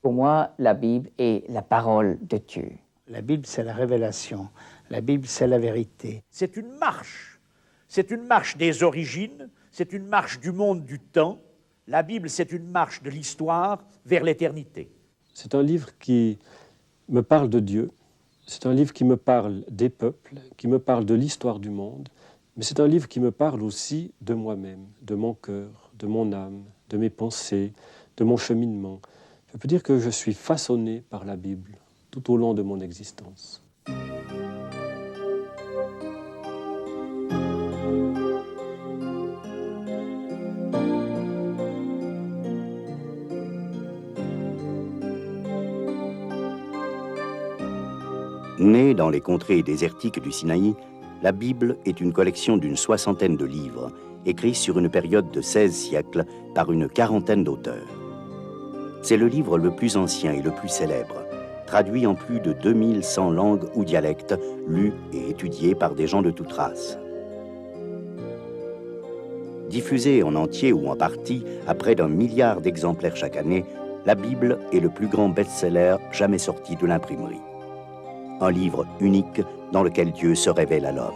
Pour moi, la Bible est la parole de Dieu. La Bible, c'est la révélation. La Bible, c'est la vérité. C'est une marche. C'est une marche des origines, c'est une marche du monde du temps. La Bible, c'est une marche de l'histoire vers l'éternité. C'est un livre qui me parle de Dieu, c'est un livre qui me parle des peuples, qui me parle de l'histoire du monde, mais c'est un livre qui me parle aussi de moi-même, de mon cœur, de mon âme, de mes pensées, de mon cheminement. Je peux dire que je suis façonné par la Bible tout au long de mon existence. Née dans les contrées désertiques du Sinaï, la Bible est une collection d'une soixantaine de livres, écrits sur une période de 16 siècles par une quarantaine d'auteurs. C'est le livre le plus ancien et le plus célèbre, traduit en plus de 2100 langues ou dialectes, lu et étudié par des gens de toute race. Diffusée en entier ou en partie à près d'1 milliard d'exemplaires chaque année, la Bible est le plus grand best-seller jamais sorti de l'imprimerie. Un livre unique dans lequel Dieu se révèle à l'homme.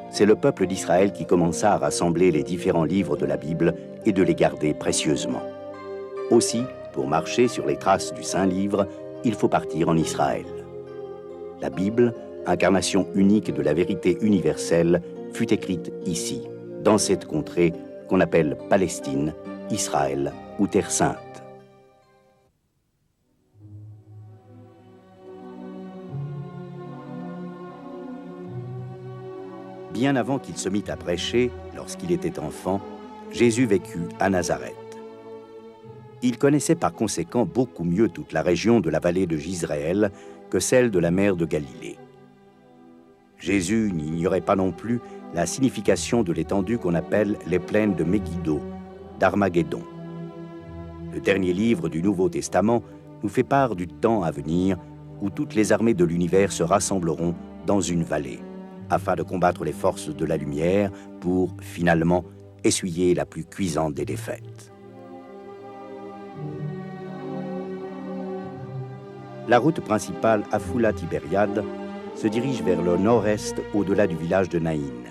C'est le peuple d'Israël qui commença à rassembler les différents livres de la Bible et de les garder précieusement. Aussi, pour marcher sur les traces du Saint-Livre, il faut partir en Israël. La Bible, incarnation unique de la vérité universelle, fut écrite ici, dans cette contrée qu'on appelle Palestine, Israël ou Terre Sainte. Bien avant qu'il se mît à prêcher, lorsqu'il était enfant, Jésus vécut à Nazareth. Il connaissait par conséquent beaucoup mieux toute la région de la vallée de Jizréel que celle de la mer de Galilée. Jésus n'ignorait pas non plus la signification de l'étendue qu'on appelle les plaines de Megiddo, d'Armageddon. Le dernier livre du Nouveau Testament nous fait part du temps à venir où toutes les armées de l'univers se rassembleront dans une vallée, afin de combattre les forces de la lumière pour, finalement, essuyer la plus cuisante des défaites. La route principale Afula-Tibériade se dirige vers le nord-est au-delà du village de Naïn.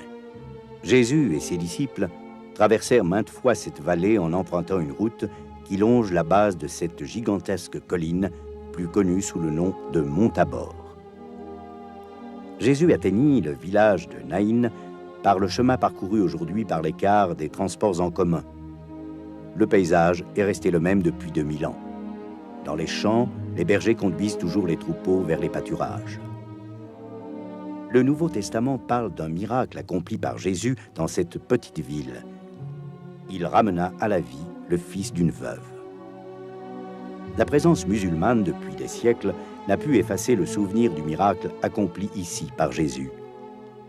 Jésus et ses disciples traversèrent maintes fois cette vallée en empruntant une route qui longe la base de cette gigantesque colline, plus connue sous le nom de Mont Tabor. Jésus atteignit le village de Naïn par le chemin parcouru aujourd'hui par les cars des transports en commun. Le paysage est resté le même depuis 2000 ans. Dans les champs, les bergers conduisent toujours les troupeaux vers les pâturages. Le Nouveau Testament parle d'un miracle accompli par Jésus dans cette petite ville. Il ramena à la vie le fils d'une veuve. La présence musulmane depuis des siècles n'a pu effacer le souvenir du miracle accompli ici par Jésus.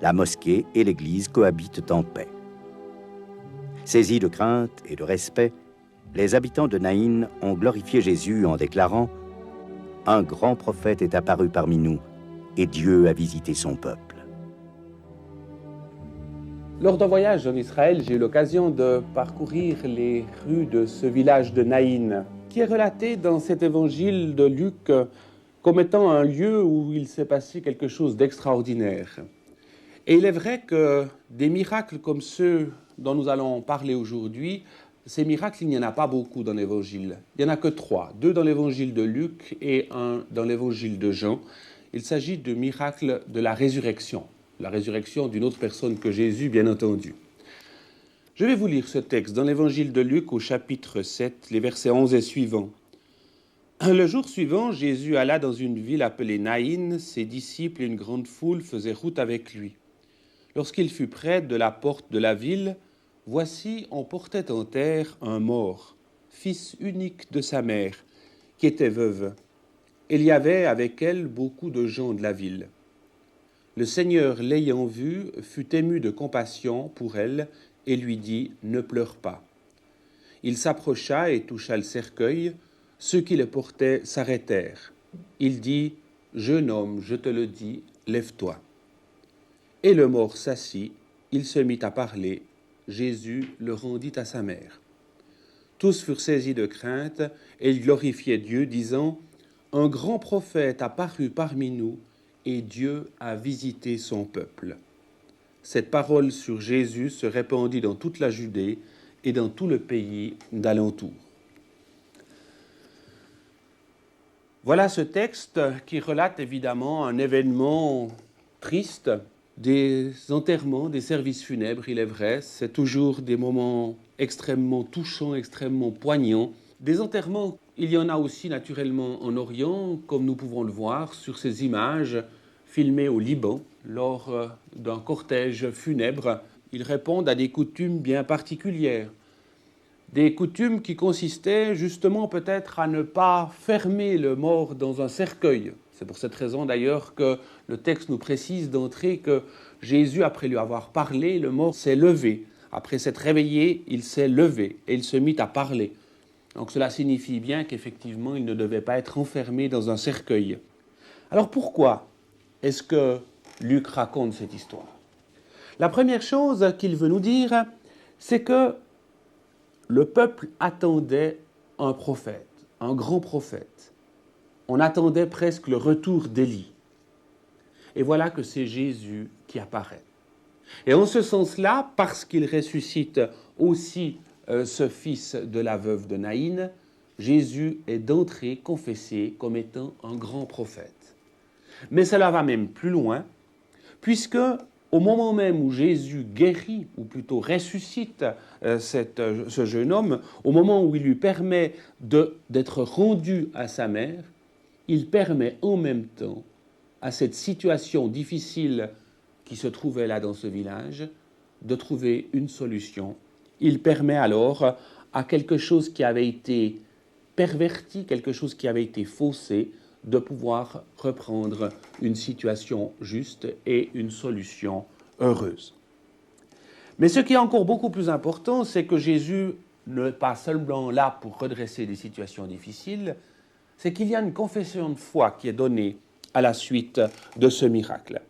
La mosquée et l'église cohabitent en paix. Saisis de crainte et de respect, les habitants de Naïn ont glorifié Jésus en déclarant « Un grand prophète est apparu parmi nous, et Dieu a visité son peuple. » Lors d'un voyage en Israël, j'ai eu l'occasion de parcourir les rues de ce village de Naïn, qui est relaté dans cet évangile de Luc comme étant un lieu où il s'est passé quelque chose d'extraordinaire. Et il est vrai que des miracles comme ceux dont nous allons parler aujourd'hui, ces miracles, il n'y en a pas beaucoup dans l'évangile. Il n'y en a que 3, 2 dans l'évangile de Luc et 1 dans l'évangile de Jean. Il s'agit de miracles de la résurrection d'une autre personne que Jésus, bien entendu. Je vais vous lire ce texte dans l'évangile de Luc au chapitre 7, les versets 11 et suivants. Le jour suivant, Jésus alla dans une ville appelée Naïn. Ses disciples et une grande foule faisaient route avec lui. Lorsqu'il fut près de la porte de la ville, voici, on portait en terre un mort, fils unique de sa mère, qui était veuve. Il y avait avec elle beaucoup de gens de la ville. Le Seigneur, l'ayant vue, fut ému de compassion pour elle et lui dit « Ne pleure pas ». Il s'approcha et toucha le cercueil. Ceux qui le portaient s'arrêtèrent. Il dit « Jeune homme, je te le dis, lève-toi ». Et le mort s'assit, il se mit à parler. Jésus le rendit à sa mère. Tous furent saisis de crainte et ils glorifiaient Dieu, disant « Un grand prophète a paru parmi nous et Dieu a visité son peuple. » Cette parole sur Jésus se répandit dans toute la Judée et dans tout le pays d'alentour. Voilà ce texte qui relate évidemment un événement triste, des enterrements, des services funèbres, il est vrai. C'est toujours des moments extrêmement touchants, extrêmement poignants. Des enterrements, il y en a aussi naturellement en Orient, comme nous pouvons le voir sur ces images filmées au Liban lors d'un cortège funèbre. Ils répondent à des coutumes bien particulières. Des coutumes qui consistaient justement peut-être à ne pas fermer le mort dans un cercueil. C'est pour cette raison d'ailleurs que le texte nous précise d'entrée que Jésus, après lui avoir parlé, le mort s'est levé. Après s'être réveillé, il s'est levé et il se mit à parler. Donc cela signifie bien qu'effectivement, il ne devait pas être enfermé dans un cercueil. Alors pourquoi est-ce que Luc raconte cette histoire? La première chose qu'il veut nous dire, c'est que le peuple attendait un prophète, un grand prophète. On attendait presque le retour d'Élie. Et voilà que c'est Jésus qui apparaît. Et en ce sens-là, parce qu'il ressuscite aussi ce fils de la veuve de Naïn, Jésus est d'entrée confessé comme étant un grand prophète. Mais cela va même plus loin, puisque au moment même où Jésus guérit, ou plutôt ressuscite ce jeune homme, au moment où il lui permet d'être rendu à sa mère, il permet en même temps à cette situation difficile qui se trouvait là dans ce village de trouver une solution. Il permet alors à quelque chose qui avait été perverti, quelque chose qui avait été faussé, de pouvoir reprendre une situation juste et une solution heureuse. Mais ce qui est encore beaucoup plus important, c'est que Jésus n'est pas seulement là pour redresser des situations difficiles, c'est qu'il y a une confession de foi qui est donnée à la suite de ce miracle.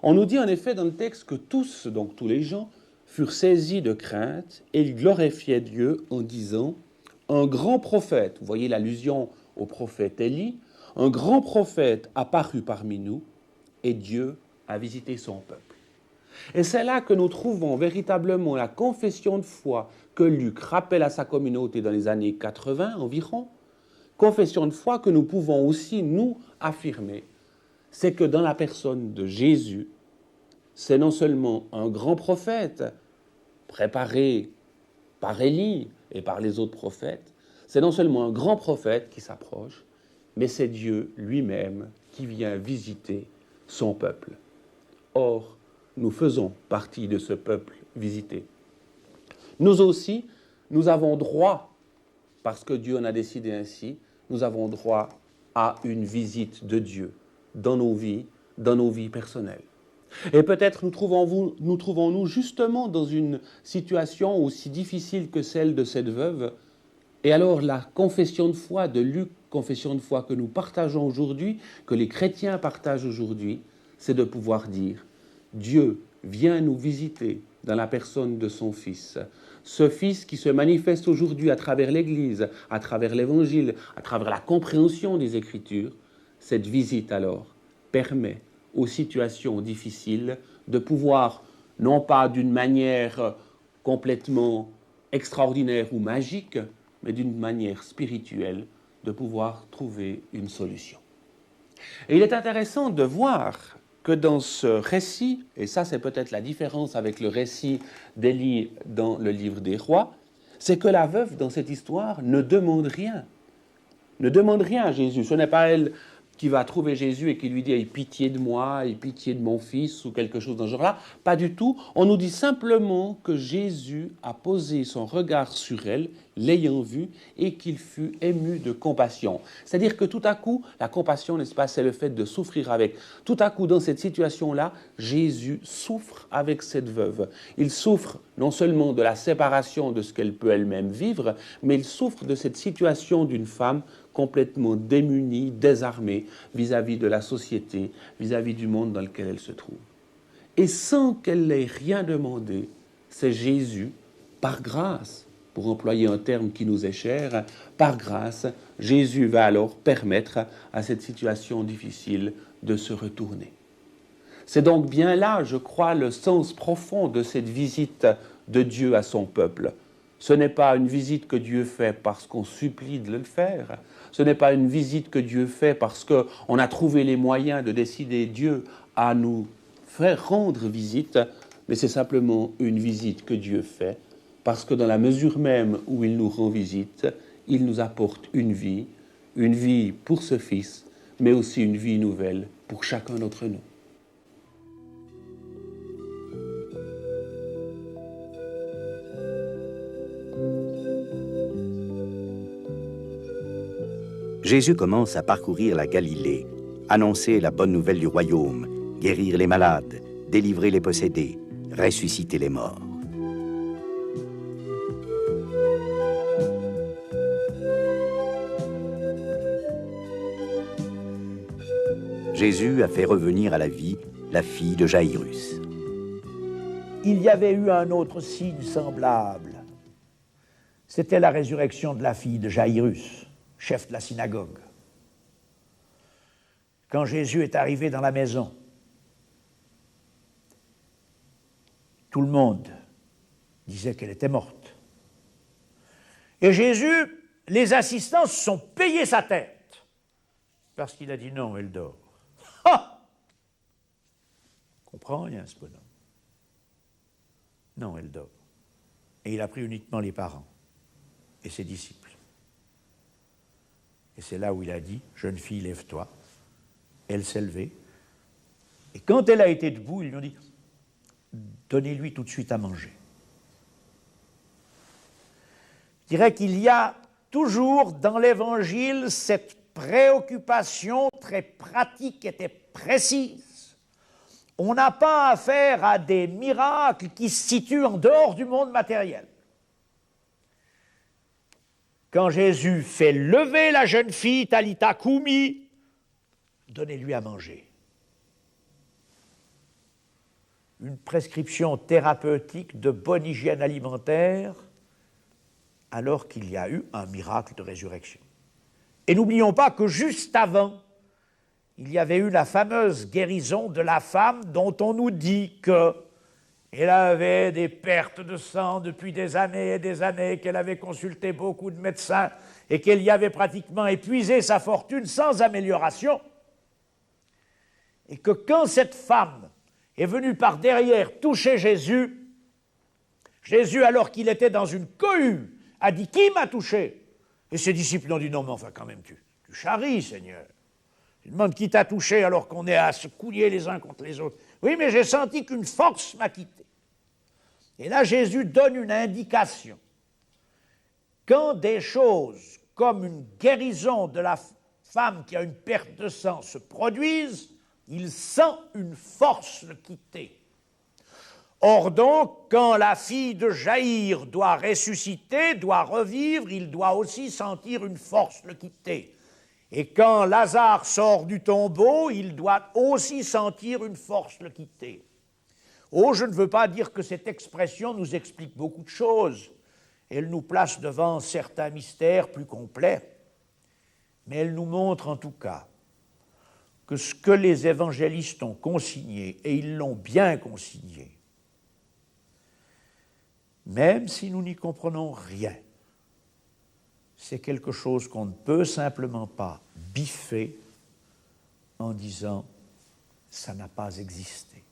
On nous dit en effet dans le texte que tous, donc tous les gens, furent saisis de crainte et ils glorifiaient Dieu en disant « Un grand prophète », vous voyez l'allusion au prophète Élie, « Un grand prophète apparut parmi nous et Dieu a visité son peuple. » Et c'est là que nous trouvons véritablement la confession de foi que Luc rappelle à sa communauté dans les années 80 environ, confession de foi que nous pouvons aussi nous affirmer. C'est que dans la personne de Jésus, c'est non seulement un grand prophète préparé par Élie et par les autres prophètes, c'est non seulement un grand prophète qui s'approche, mais c'est Dieu lui-même qui vient visiter son peuple. Or, nous faisons partie de ce peuple visité. Nous aussi, nous avons droit, parce que Dieu en a décidé ainsi, nous avons droit à une visite de Dieu dans nos vies personnelles. Et peut-être nous trouvons-nous justement dans une situation aussi difficile que celle de cette veuve. Et alors la confession de foi de Luc, confession de foi que nous partageons aujourd'hui, que les chrétiens partagent aujourd'hui, c'est de pouvoir dire « Dieu vient nous visiter dans la personne de son Fils ». Ce Fils qui se manifeste aujourd'hui à travers l'Église, à travers l'Évangile, à travers la compréhension des Écritures, cette visite alors permet aux situations difficiles de pouvoir, non pas d'une manière complètement extraordinaire ou magique, mais d'une manière spirituelle, de pouvoir trouver une solution. Et il est intéressant de voir que dans ce récit, et ça c'est peut-être la différence avec le récit d'Élie dans le livre des rois, c'est que la veuve dans cette histoire ne demande rien. Ne demande rien à Jésus. Ce n'est pas elle qui va trouver Jésus et qui lui dit « Aie pitié de moi, aie pitié de mon fils » ou quelque chose dans ce genre-là. Pas du tout. On nous dit simplement que Jésus a posé son regard sur elle, l'ayant vue, et qu'il fut ému de compassion. C'est-à-dire que tout à coup, la compassion, n'est-ce pas, c'est le fait de souffrir avec. Tout à coup, dans cette situation-là, Jésus souffre avec cette veuve. Il souffre non seulement de la séparation de ce qu'elle peut elle-même vivre, mais il souffre de cette situation d'une femme complètement démunie, désarmée vis-à-vis de la société, vis-à-vis du monde dans lequel elle se trouve. Et sans qu'elle n'ait rien demandé, c'est Jésus, par grâce, pour employer un terme qui nous est cher, par grâce, Jésus va alors permettre à cette situation difficile de se retourner. C'est donc bien là, je crois, le sens profond de cette visite de Dieu à son peuple. Ce n'est pas une visite que Dieu fait parce qu'on supplie de le faire. Ce n'est pas une visite que Dieu fait parce qu'on a trouvé les moyens de décider Dieu à nous faire rendre visite, mais c'est simplement une visite que Dieu fait parce que dans la mesure même où il nous rend visite, il nous apporte une vie pour ce Fils, mais aussi une vie nouvelle pour chacun d'entre nous. Jésus commence à parcourir la Galilée, annoncer la bonne nouvelle du royaume, guérir les malades, délivrer les possédés, ressusciter les morts. Jésus a fait revenir à la vie la fille de Jaïrus. Il y avait eu un autre signe semblable. C'était la résurrection de la fille de Jaïrus, chef de la synagogue. Quand Jésus est arrivé dans la maison, tout le monde disait qu'elle était morte. Et Jésus, les assistants se sont payés sa tête, parce qu'il a dit non, elle dort. Ah! Comprends rien, ce bonhomme. Non, elle dort. Et il a pris uniquement les parents et ses disciples. Et c'est là où il a dit, jeune fille, lève-toi. Elle s'est levée. Et quand elle a été debout, ils lui ont dit, donnez-lui tout de suite à manger. Je dirais qu'il y a toujours dans l'Évangile cette préoccupation très pratique et très précise. On n'a pas affaire à des miracles qui se situent en dehors du monde matériel. Quand Jésus fait lever la jeune fille, Talita Koumi, donnez-lui à manger. Une prescription thérapeutique de bonne hygiène alimentaire, alors qu'il y a eu un miracle de résurrection. Et n'oublions pas que juste avant, il y avait eu la fameuse guérison de la femme dont on nous dit qu'elle avait des pertes de sang depuis des années et des années, qu'elle avait consulté beaucoup de médecins et qu'elle y avait pratiquement épuisé sa fortune sans amélioration. Et que quand cette femme est venue par derrière toucher Jésus, Jésus, alors qu'il était dans une cohue, a dit « Qui m'a touché ?» Et ses disciples ont dit « Non, mais enfin quand même, tu charries, Seigneur. Tu demandes qui t'a touché alors qu'on est à se couiller les uns contre les autres. Oui, mais j'ai senti qu'une force m'a quitté. » Et là, Jésus donne une indication. Quand des choses comme une guérison de la femme qui a une perte de sang se produisent, il sent une force le quitter. Or donc, quand la fille de Jaïr doit ressusciter, doit revivre, il doit aussi sentir une force le quitter. Et quand Lazare sort du tombeau, il doit aussi sentir une force le quitter. Oh, je ne veux pas dire que cette expression nous explique beaucoup de choses. Elle nous place devant certains mystères plus complets. Mais elle nous montre en tout cas que ce que les évangélistes ont consigné, et ils l'ont bien consigné, même si nous n'y comprenons rien, c'est quelque chose qu'on ne peut simplement pas biffer en disant « ça n'a pas existé ».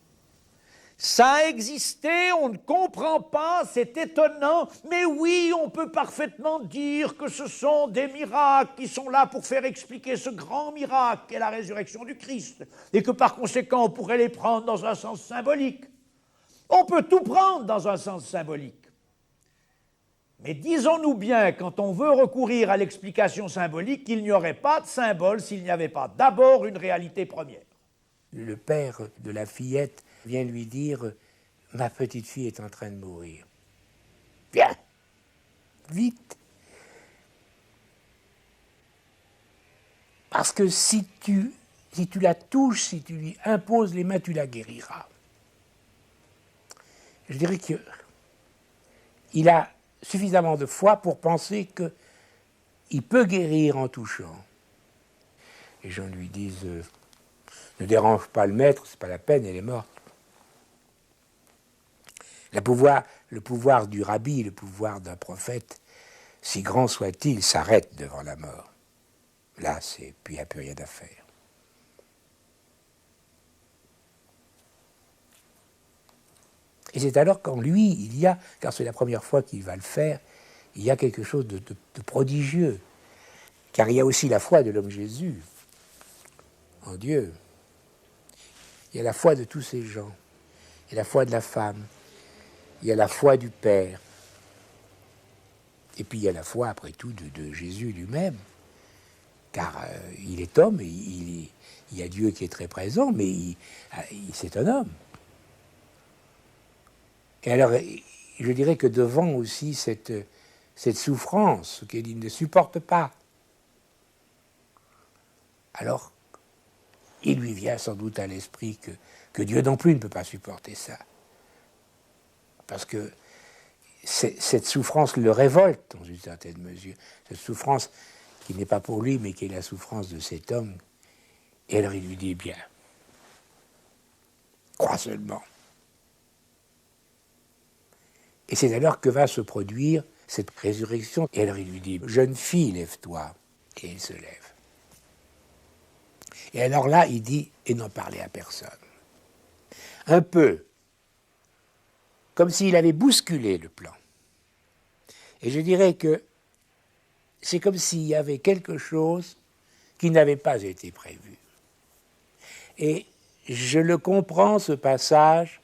Ça a existé, on ne comprend pas, c'est étonnant, mais oui, on peut parfaitement dire que ce sont des miracles qui sont là pour faire expliquer ce grand miracle qu'est la résurrection du Christ, et que par conséquent, on pourrait les prendre dans un sens symbolique. On peut tout prendre dans un sens symbolique. Mais disons-nous bien, quand on veut recourir à l'explication symbolique, qu'il n'y aurait pas de symbole s'il n'y avait pas d'abord une réalité première. Le père de la fillette vient lui dire « Ma petite fille est en train de mourir. Viens, vite. Parce que si tu la touches, si tu lui imposes les mains, tu la guériras. » Je dirais qu'il a suffisamment de foi pour penser qu'il peut guérir en touchant. Les gens lui disent ne dérange pas le maître, c'est pas la peine, elle est morte. Le pouvoir du rabbi, le pouvoir d'un prophète, si grand soit-il, s'arrête devant la mort. Là, puis il n'y a plus rien à faire. Et c'est alors qu'en lui, car c'est la première fois qu'il va le faire, il y a quelque chose de prodigieux. Car il y a aussi la foi de l'homme Jésus en Dieu. Il y a la foi de tous ces gens. Il y a la foi de la femme. Il y a la foi du Père. Et puis il y a la foi, après tout, de Jésus lui-même. Car il est homme, et il y a Dieu qui est très présent, mais c'est un homme. Et alors, je dirais que devant aussi cette souffrance qu'il ne supporte pas, alors, il lui vient sans doute à l'esprit que Dieu non plus ne peut pas supporter ça. Parce que cette souffrance le révolte, dans une certaine mesure. Cette souffrance qui n'est pas pour lui, mais qui est la souffrance de cet homme. Et alors il lui dit, bien, crois seulement. Et c'est alors que va se produire cette résurrection. Et alors il lui dit, jeune fille, lève-toi. Et elle se lève. Et alors là, il dit, et n'en parlez à personne. Un peu comme s'il avait bousculé le plan. Et je dirais que c'est comme s'il y avait quelque chose qui n'avait pas été prévu. Et je le comprends, ce passage,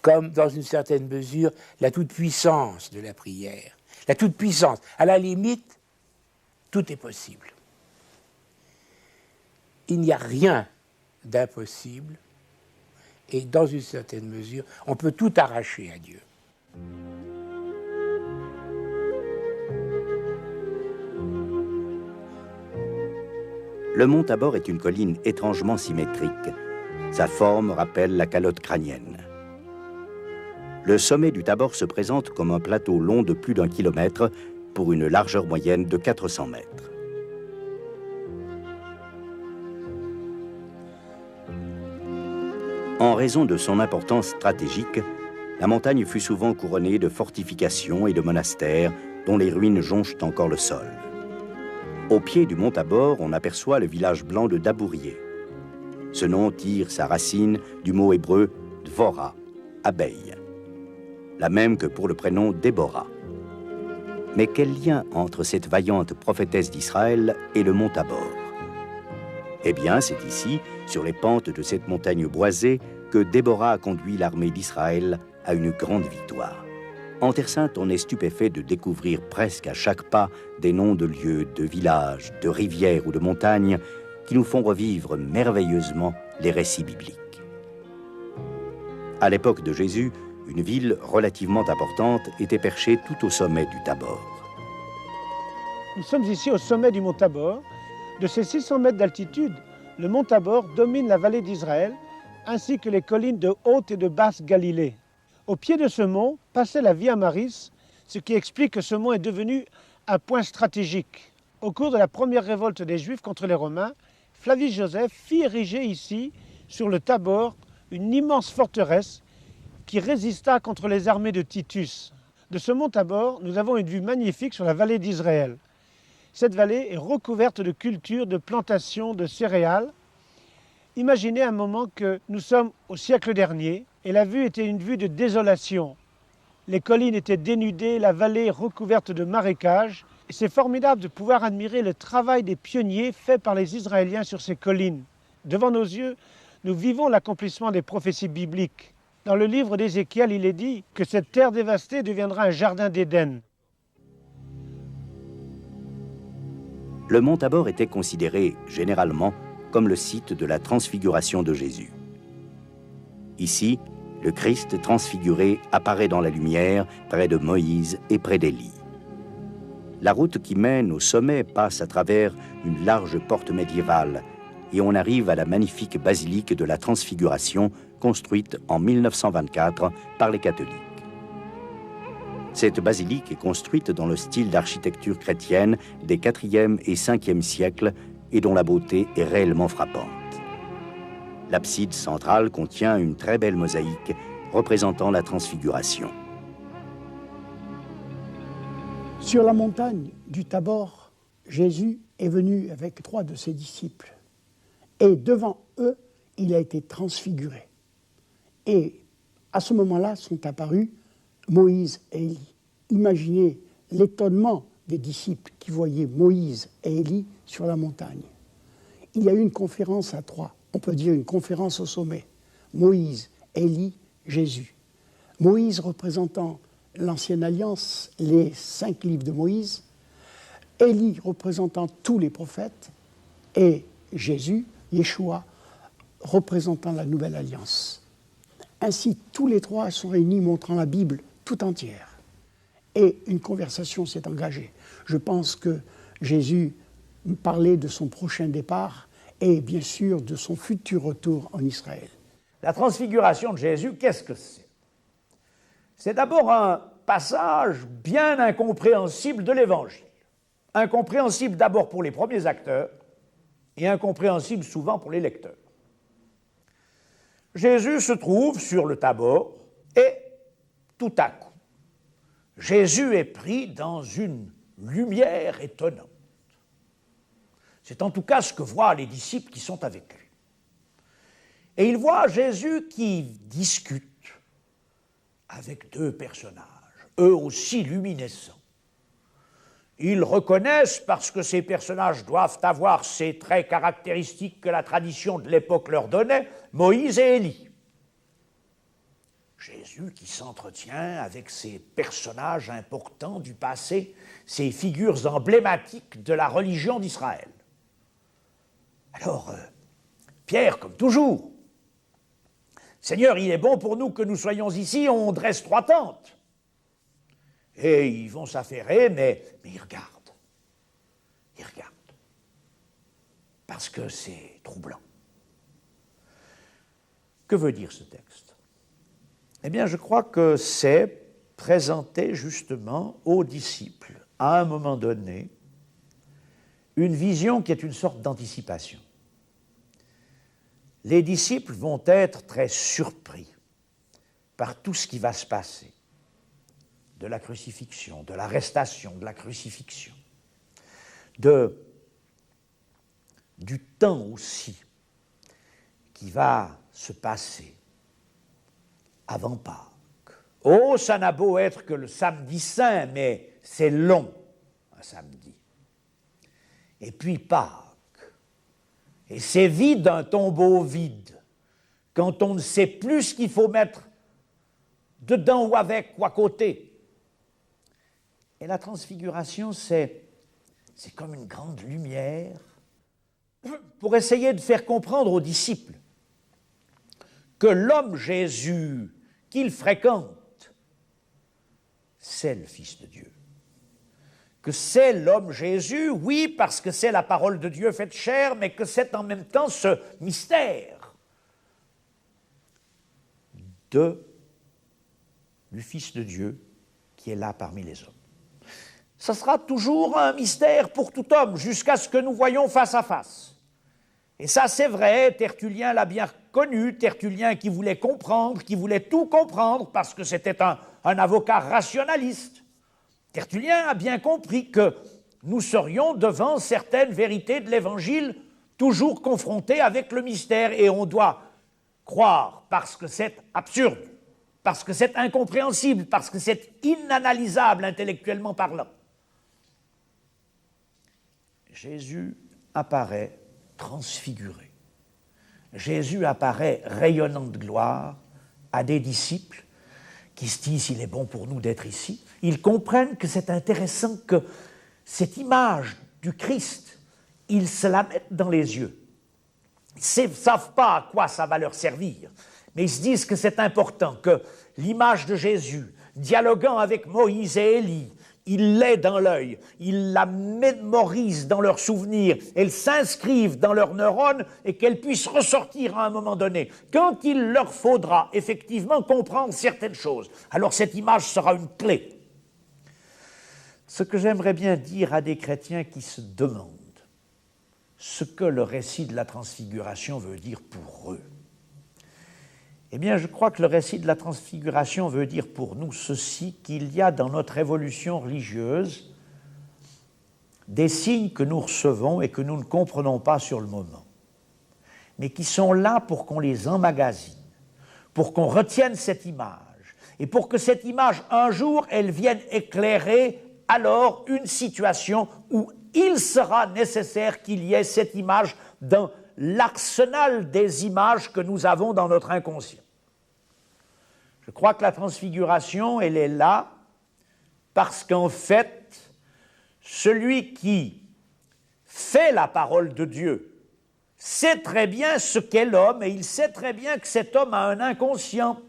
comme, dans une certaine mesure, la toute-puissance de la prière. La toute-puissance. À la limite, tout est possible. Il n'y a rien d'impossible. Et dans une certaine mesure, on peut tout arracher à Dieu. Le mont Tabor est une colline étrangement symétrique. Sa forme rappelle la calotte crânienne. Le sommet du Tabor se présente comme un plateau long de plus d'1 kilomètre pour une largeur moyenne de 400 mètres. En raison de son importance stratégique, la montagne fut souvent couronnée de fortifications et de monastères dont les ruines jonchent encore le sol. Au pied du mont Tabor, on aperçoit le village blanc de Dabourié. Ce nom tire sa racine du mot hébreu Dvorah, abeille, la même que pour le prénom Déborah. Mais quel lien entre cette vaillante prophétesse d'Israël et le mont Tabor? Eh bien, c'est ici, sur les pentes de cette montagne boisée, que Déborah a conduit l'armée d'Israël à une grande victoire. En Terre Sainte, on est stupéfait de découvrir presque à chaque pas des noms de lieux, de villages, de rivières ou de montagnes qui nous font revivre merveilleusement les récits bibliques. À l'époque de Jésus, une ville relativement importante était perchée tout au sommet du Tabor. Nous sommes ici au sommet du mont Tabor. De ces 600 mètres d'altitude, le mont Tabor domine la vallée d'Israël, ainsi que les collines de Haute et de Basse Galilée. Au pied de ce mont passait la Via Maris, ce qui explique que ce mont est devenu un point stratégique. Au cours de la première révolte des Juifs contre les Romains, Flavius Joseph fit ériger ici, sur le Tabor, une immense forteresse qui résista contre les armées de Titus. De ce mont Tabor, nous avons une vue magnifique sur la vallée d'Israël. Cette vallée est recouverte de cultures, de plantations, de céréales. Imaginez un moment que nous sommes au siècle dernier et la vue était une vue de désolation. Les collines étaient dénudées, la vallée recouverte de marécages. Et c'est formidable de pouvoir admirer le travail des pionniers fait par les Israéliens sur ces collines. Devant nos yeux, nous vivons l'accomplissement des prophéties bibliques. Dans le livre d'Ézéchiel, il est dit que cette terre dévastée deviendra un jardin d'Éden. Le mont Tabor était considéré généralement comme le site de la transfiguration de Jésus. Ici, le Christ transfiguré apparaît dans la lumière près de Moïse et près d'Élie. La route qui mène au sommet passe à travers une large porte médiévale et on arrive à la magnifique basilique de la Transfiguration construite en 1924 par les catholiques. Cette basilique est construite dans le style d'architecture chrétienne des 4e et 5e siècles et dont la beauté est réellement frappante. L'abside centrale contient une très belle mosaïque représentant la transfiguration. Sur la montagne du Tabor, Jésus est venu avec 3 de ses disciples. Et devant eux, il a été transfiguré. Et à ce moment-là sont apparus Moïse et Élie. Imaginez l'étonnement des disciples qui voyaient Moïse et Élie sur la montagne. Il y a eu une conférence à 3, on peut dire une conférence au sommet. Moïse, Élie, Jésus. Moïse représentant l'Ancienne Alliance, les 5 livres de Moïse, Élie représentant tous les prophètes, et Jésus, Yeshua, représentant la Nouvelle Alliance. Ainsi, tous les 3 sont réunis montrant la Bible tout entière. Et une conversation s'est engagée. Je pense que Jésus parlait de son prochain départ et bien sûr de son futur retour en Israël. La transfiguration de Jésus, qu'est-ce que c'est? C'est d'abord un passage bien incompréhensible de l'Évangile. Incompréhensible d'abord pour les premiers acteurs et incompréhensible souvent pour les lecteurs. Jésus se trouve sur le Tabor et tout à coup, Jésus est pris dans une lumière étonnante. C'est en tout cas ce que voient les disciples qui sont avec lui. Et ils voient Jésus qui discute avec 2 personnages, eux aussi luminescents. Ils reconnaissent, parce que ces personnages doivent avoir ces traits caractéristiques que la tradition de l'époque leur donnait, Moïse et Élie. Jésus qui s'entretient avec ces personnages importants du passé, ces figures emblématiques de la religion d'Israël. Alors, Pierre, comme toujours, « Seigneur, il est bon pour nous que nous soyons ici, on dresse 3 tentes. » Et ils vont s'affairer, mais ils regardent. Ils regardent. Parce que c'est troublant. Que veut dire ce texte? Eh bien, je crois que c'est présenter justement aux disciples, à un moment donné, une vision qui est une sorte d'anticipation. Les disciples vont être très surpris par tout ce qui va se passer, de la crucifixion, de l'arrestation, de la crucifixion, du temps aussi qui va se passer avant Pâques. Oh, ça n'a beau être que le samedi saint, mais c'est long, un samedi. Et puis Pâques. Et c'est vide, un tombeau vide, quand on ne sait plus ce qu'il faut mettre dedans ou avec ou à côté. Et la transfiguration, c'est comme une grande lumière pour essayer de faire comprendre aux disciples que l'homme Jésus qu'ils fréquentent, c'est le Fils de Dieu. Que c'est l'homme Jésus, oui, parce que c'est la parole de Dieu faite chair, mais que c'est en même temps ce mystère du Fils de Dieu qui est là parmi les hommes. Ça sera toujours un mystère pour tout homme, jusqu'à ce que nous voyons face à face. Et ça, c'est vrai, Tertullien l'a bien connu, Tertullien qui voulait comprendre, qui voulait tout comprendre, parce que c'était un avocat rationaliste. Tertullien a bien compris que nous serions devant certaines vérités de l'Évangile, toujours confrontés avec le mystère, et on doit croire, parce que c'est absurde, parce que c'est incompréhensible, parce que c'est inanalysable intellectuellement parlant. Jésus apparaît transfiguré. Jésus apparaît rayonnant de gloire à des disciples qui se disent « il est bon pour nous d'être ici ». Ils comprennent que c'est intéressant que cette image du Christ, ils se la mettent dans les yeux. Ils ne savent pas à quoi ça va leur servir, mais ils se disent que c'est important, que l'image de Jésus, dialoguant avec Moïse et Élie, ils l'aient dans l'œil, ils la mémorisent dans leurs souvenirs, elles s'inscrivent dans leurs neurones et qu'elles puissent ressortir à un moment donné. Quand il leur faudra effectivement comprendre certaines choses, alors cette image sera une clé ce que j'aimerais bien dire à des chrétiens qui se demandent ce que le récit de la transfiguration veut dire pour eux. Eh bien, je crois que le récit de la transfiguration veut dire pour nous ceci, qu'il y a dans notre évolution religieuse des signes que nous recevons et que nous ne comprenons pas sur le moment, mais qui sont là pour qu'on les emmagasine, pour qu'on retienne cette image, et pour que cette image, un jour, elle vienne éclairer alors une situation où il sera nécessaire qu'il y ait cette image dans l'arsenal des images que nous avons dans notre inconscient. Je crois que la transfiguration, elle est là parce qu'en fait, celui qui fait la parole de Dieu sait très bien ce qu'est l'homme et il sait très bien que cet homme a un inconscient.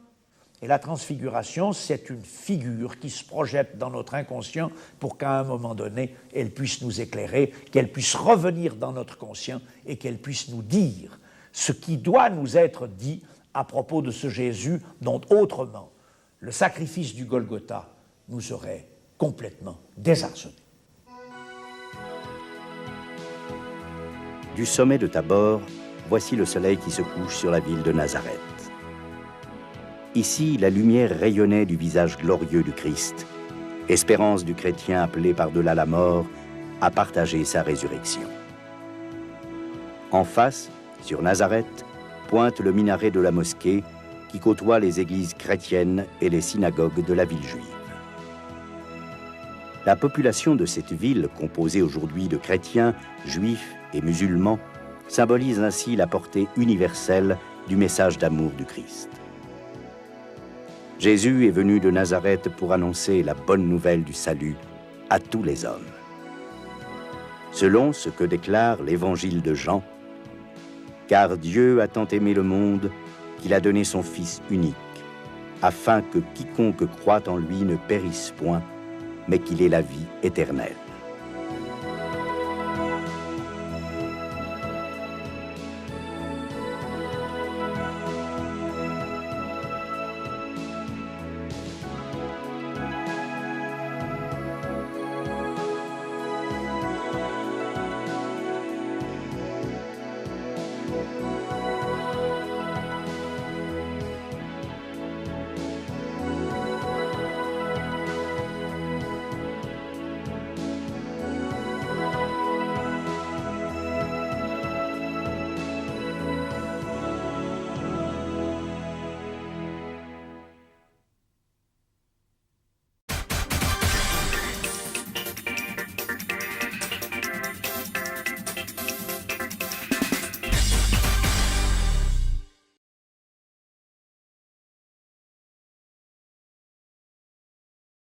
Et la transfiguration, c'est une figure qui se projette dans notre inconscient pour qu'à un moment donné, elle puisse nous éclairer, qu'elle puisse revenir dans notre conscient et qu'elle puisse nous dire ce qui doit nous être dit à propos de ce Jésus dont autrement le sacrifice du Golgotha nous aurait complètement désarçonnés. Du sommet de Tabor, voici le soleil qui se couche sur la ville de Nazareth. Ici, la lumière rayonnait du visage glorieux du Christ, espérance du chrétien appelé par-delà la mort à partager sa résurrection. En face, sur Nazareth, pointe le minaret de la mosquée qui côtoie les églises chrétiennes et les synagogues de la ville juive. La population de cette ville, composée aujourd'hui de chrétiens, juifs et musulmans, symbolise ainsi la portée universelle du message d'amour du Christ. Jésus est venu de Nazareth pour annoncer la bonne nouvelle du salut à tous les hommes. Selon ce que déclare l'évangile de Jean, « Car Dieu a tant aimé le monde qu'il a donné son Fils unique, afin que quiconque croit en lui ne périsse point, mais qu'il ait la vie éternelle. »